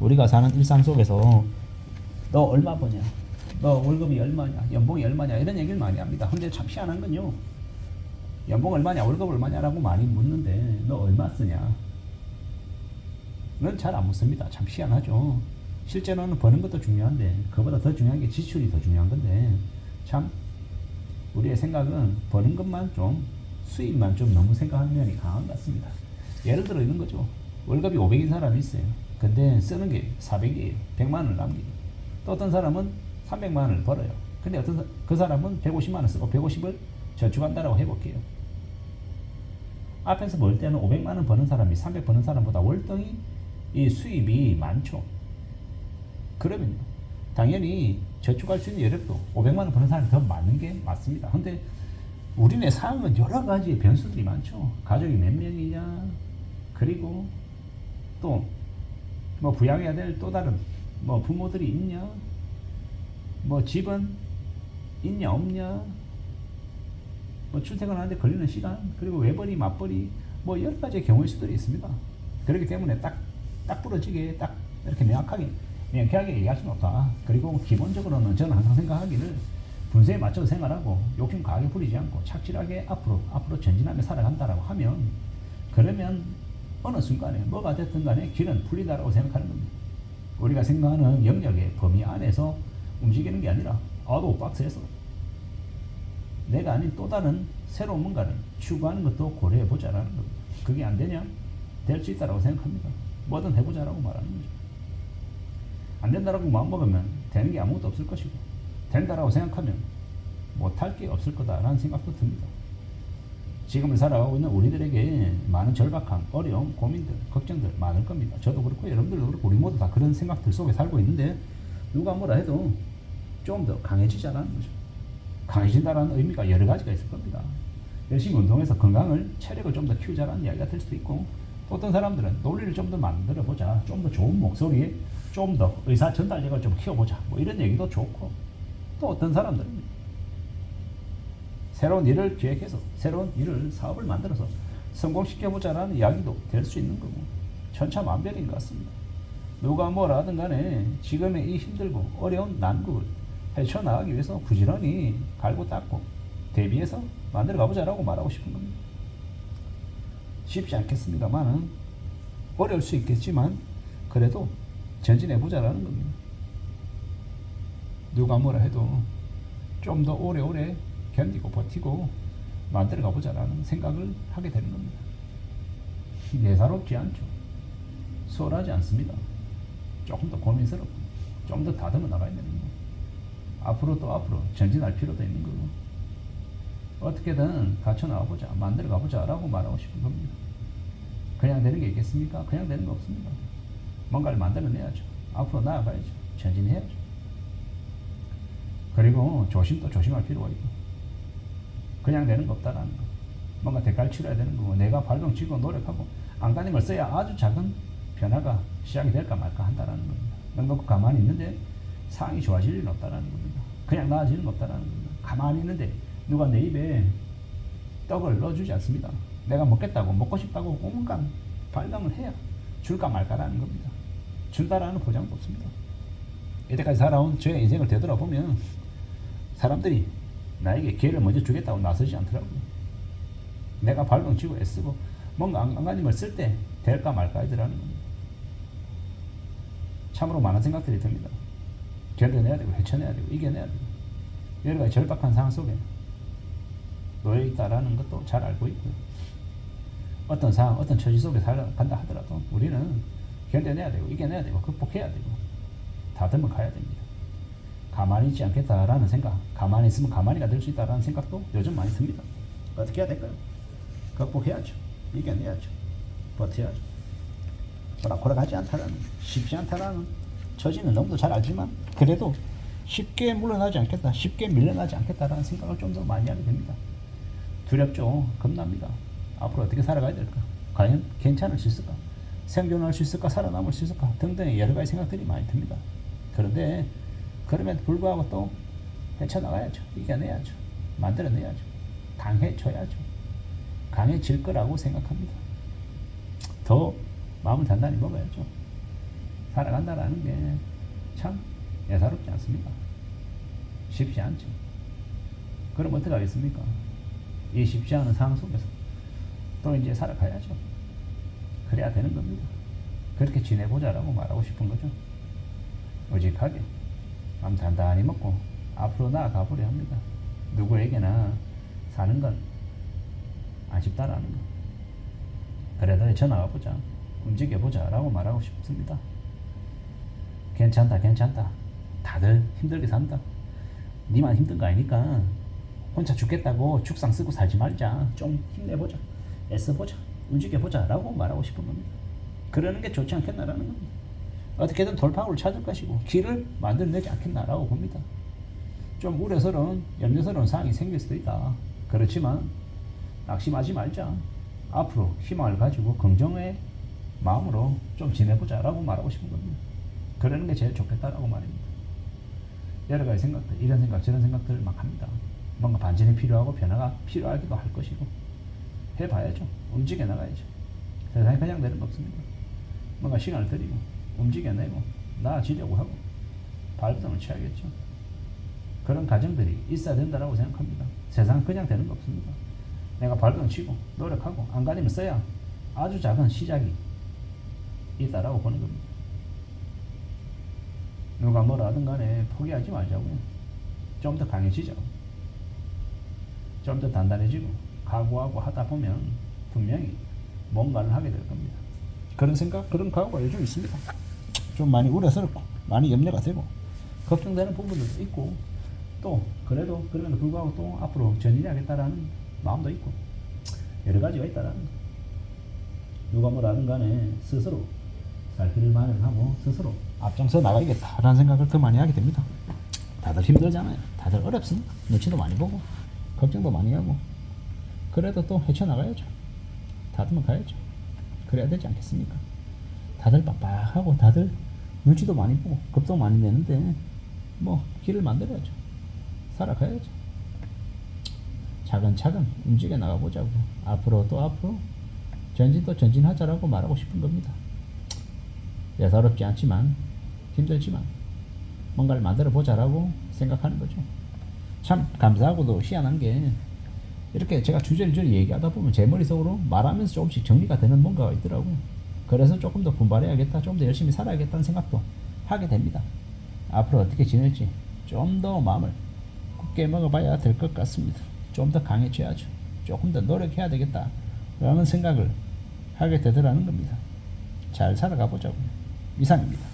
우리가 사는 일상 속에서 너 얼마 버냐? 너 월급이 얼마냐? 연봉이 얼마냐? 이런 얘기를 많이 합니다. 근데 참 희한한 건요. 연봉 얼마냐? 월급 얼마냐라고 많이 묻는데 너 얼마 쓰냐? 는 잘 안 묻습니다. 참 희한하죠. 실제로는 버는 것도 중요한데 그보다 더 중요한 게 지출이 더 중요한 건데 참 우리의 생각은 버는 것만 좀 수입만 좀 너무 생각하는 면이 강한 것 같습니다. 예를 들어 이런 거죠. 월급이 500인 사람이 있어요. 근데 쓰는 게 400이에요. 100만 원을 남기고. 또 어떤 사람은 300만 원을 벌어요. 근데 그 사람은 150만 원 쓰고 150을 저축한다라고 해볼게요. 앞에서 볼 때는 500만 원 버는 사람이 300 버는 사람보다 월등히 이 수입이 많죠. 그러면요. 당연히 저축할 수 있는 여력도 500만 원 버는 사람이 더 많은 게 맞습니다. 근데 우리네 삶은 여러 가지 변수들이 많죠. 가족이 몇 명이냐, 그리고 또 뭐 부양해야 될 또 다른 뭐 부모들이 있냐, 뭐 집은 있냐 없냐, 뭐 출퇴근하는데 걸리는 시간, 그리고 외벌이 맞벌이 뭐 여러 가지의 경우의 수들이 있습니다. 그렇기 때문에 딱 부러지게 딱 이렇게 명쾌하게 얘기할 수는 없다. 그리고 기본적으로는 저는 항상 생각하기를 분수에 맞춰서 생활하고 욕심 과하게 부리지 않고 착실하게 앞으로 전진하며 살아간다라고 하면, 그러면 어느 순간에 뭐가 됐든 간에 길은 풀리다라고 생각하는 겁니다. 우리가 생각하는 영역의 범위 안에서 움직이는 게 아니라 아도 박스에서 내가 아닌 또 다른 새로운 뭔가를 추구하는 것도 고려해 보자라는 겁니다. 그게 안 되냐? 될 수 있다라고 생각합니다. 뭐든 해보자라고 말하는 거죠. 안 된다라고 마음먹으면 되는 게 아무것도 없을 것이고, 된다라고 생각하면 못할 게 없을 거다라는 생각도 듭니다. 지금을 살아가고 있는 우리들에게 많은 절박함, 어려움, 고민들, 걱정들 많을 겁니다. 저도 그렇고 여러분들도 그렇고 우리 모두 다 그런 생각들 속에 살고 있는데, 누가 뭐라 해도 좀 더 강해지자라는 거죠. 강해진다라는 의미가 여러 가지가 있을 겁니다. 열심히 운동해서 건강을, 체력을 좀 더 키우자라는 이야기가 될 수도 있고, 또 어떤 사람들은 논리를 좀 더 만들어보자, 좀 더 좋은 목소리에 좀 더 의사 전달력을 좀 키워보자, 뭐 이런 얘기도 좋고, 또 어떤 사람들은 새로운 일을 기획해서 새로운 일을, 사업을 만들어서 성공시켜보자라는 이야기도 될 수 있는 거고, 천차만별인 것 같습니다. 누가 뭐라 하든 간에 지금의 이 힘들고 어려운 난국을 헤쳐나가기 위해서 부지런히 갈고 닦고 대비해서 만들어 가보자라고 말하고 싶은 겁니다. 쉽지 않겠습니다만은, 어려울 수 있겠지만 그래도 전진해보자라는 겁니다. 누가 뭐라 해도 좀 더 오래오래 견디고 버티고 만들어 가보자라는 생각을 하게 되는 겁니다. 예사롭지 않죠. 수월하지 않습니다. 조금 더 고민스럽고 좀 더 다듬어 나가야 되는 거고, 앞으로 또 앞으로 전진할 필요도 있는 거고, 어떻게든 갖춰 나가보자, 만들어 가보자 라고 말하고 싶은 겁니다. 그냥 되는 게 있겠습니까? 그냥 되는 거 없습니다. 뭔가를 만들어내야죠. 앞으로 나아가야죠. 전진해야죠. 그리고 조심도 조심할 필요가 있고, 그냥 되는 거 없다라는 거, 뭔가 대가를 치러야 되는 거고, 내가 발동치고 노력하고 안간힘을 써야 아주 작은 변화가 시작이 될까 말까 한다라는 겁니다. 넉넉히 가만히 있는데 상황이 좋아질 일은 없다라는 겁니다. 그냥 나아질 일은 없다라는 겁니다. 가만히 있는데 누가 내 입에 떡을 넣어주지 않습니다. 내가 먹겠다고, 먹고 싶다고 온갖 발명을 해야 줄까 말까라는 겁니다. 준다라는 보장도 없습니다. 이때까지 살아온 저의 인생을 되돌아보면 사람들이 나에게 기회를 먼저 주겠다고 나서지 않더라고요. 내가 발동치고 애쓰고 뭔가 안간힘을 쓸 때 될까 말까 하더라는 겁니다. 참으로 많은 생각들이 듭니다. 견뎌내야 되고 헤쳐내야 되고 이겨내야 되고 여러 가지 절박한 상황 속에 놓여 있다라는 것도 잘 알고 있고요. 어떤 상황, 어떤 처지 속에 살아간다 하더라도 우리는 견뎌내야 되고 이겨내야 되고 극복해야 되고 다듬어 가야 됩니다. 가만히 있지 않겠다라는 생각, 가만히 있으면 가만히가 될 수 있다라는 생각도 요즘 많이 듭니다. 어떻게 해야 될까요? 극복해야죠. 이겨내야죠. 버텨야죠. 호락호락하지 않다라는, 쉽지 않다라는 처지는 너무도 잘 알지만 그래도 쉽게 물러나지 않겠다, 쉽게 밀려나지 않겠다라는 생각을 좀 더 많이 하게 됩니다. 두렵죠. 겁납니다. 앞으로 어떻게 살아가야 될까? 과연 괜찮을 수 있을까? 생존할 수 있을까? 살아남을 수 있을까? 등등의 여러 가지 생각들이 많이 듭니다. 그런데 그럼에도 불구하고 또 헤쳐나가야죠. 이겨내야죠. 만들어내야죠. 강해져야죠. 강해질 거라고 생각합니다. 더 마음을 단단히 먹어야죠. 살아간다라는 게 참 예사롭지 않습니다. 쉽지 않죠. 그럼 어떻게 하겠습니까? 이 쉽지 않은 상황 속에서 또 이제 살아가야죠. 그래야 되는 겁니다. 그렇게 지내보자라고 말하고 싶은 거죠. 오직하게 마음 단단히 먹고 앞으로 나아가 보려 합니다. 누구에게나 사는 건 안 쉽다라는 거. 그래도 헤쳐나가보자, 움직여보자 라고 말하고 싶습니다. 괜찮다 괜찮다, 다들 힘들게 산다, 니만 힘든 거 아니니까 혼자 죽겠다고 죽상 쓰고 살지 말자, 좀 힘내보자, 애써보자, 움직여보자 라고 말하고 싶은 겁니다. 그러는 게 좋지 않겠나라는 겁니다. 어떻게든 돌파구를 찾을 것이고 길을 만들어내지 않겠나라고 봅니다. 좀 우려스러운 염려스러운 상황이 생길 수도 있다. 그렇지만 낙심하지 말자, 앞으로 희망을 가지고 긍정의 마음으로 좀 지내보자 라고 말하고 싶은 겁니다. 그러는 게 제일 좋겠다라고 말입니다. 여러 가지 생각들, 이런 생각 저런 생각들을 막 합니다. 뭔가 반전이 필요하고 변화가 필요하기도 할 것이고 해봐야죠. 움직여 나가야죠. 세상에 그냥 되는 거 없습니다. 뭔가 시간을 들이고 움직여내고 나아지려고 하고 발등을 쳐야겠죠. 그런 과정들이 있어야 된다고 생각합니다. 세상은 그냥 되는 거 없습니다. 내가 발등을 치고 노력하고 안간힘을 써야 아주 작은 시작이 있다라고 보는 겁니다. 누가 뭐라 하든 간에 포기하지 말자고요. 좀 더 강해지자고, 좀 더 단단해지고 각오하고 하다 보면 분명히 뭔가를 하게 될 겁니다. 그런 생각, 그런 각오가 요즘 있습니다. 좀 많이 우려스럽고 많이 염려가 되고 걱정되는 부분들도 있고, 또 그래도 그럼에도 불구하고 또 앞으로 전진해야겠다라는 마음도 있고 여러 가지가 있다라는 거. 누가 뭐라 하든 간에 스스로 살 길을 마련하고 스스로 앞장서 나가야겠다라는 생각을 더 많이 하게 됩니다. 다들 힘들잖아요. 다들 어렵습니다. 눈치도 많이 보고 걱정도 많이 하고, 그래도 또 헤쳐나가야죠. 다듬어 가야죠. 그래야 되지 않겠습니까? 다들 빡빡하고 다들 눈치도 많이 보고 겁도 많이 내는데 뭐 길을 만들어야죠. 살아가야죠. 차근차근 움직여 나가보자고, 앞으로 또 앞으로 전진 또 전진하자라고 말하고 싶은 겁니다. 예사롭지 않지만 힘들지만 뭔가를 만들어 보자라고 생각하는 거죠. 참 감사하고도 희한한 게, 이렇게 제가 주저리주저리 얘기하다 보면 제 머릿속으로 말하면서 조금씩 정리가 되는 뭔가가 있더라고요. 그래서 조금 더 분발해야겠다, 좀 더 열심히 살아야겠다는 생각도 하게 됩니다. 앞으로 어떻게 지낼지 좀 더 마음을 굳게 먹어봐야 될 것 같습니다. 좀 더 강해져야죠. 조금 더 노력해야 되겠다 라는 생각을 하게 되더라는 겁니다. 잘 살아가 보자고요. 이상입니다.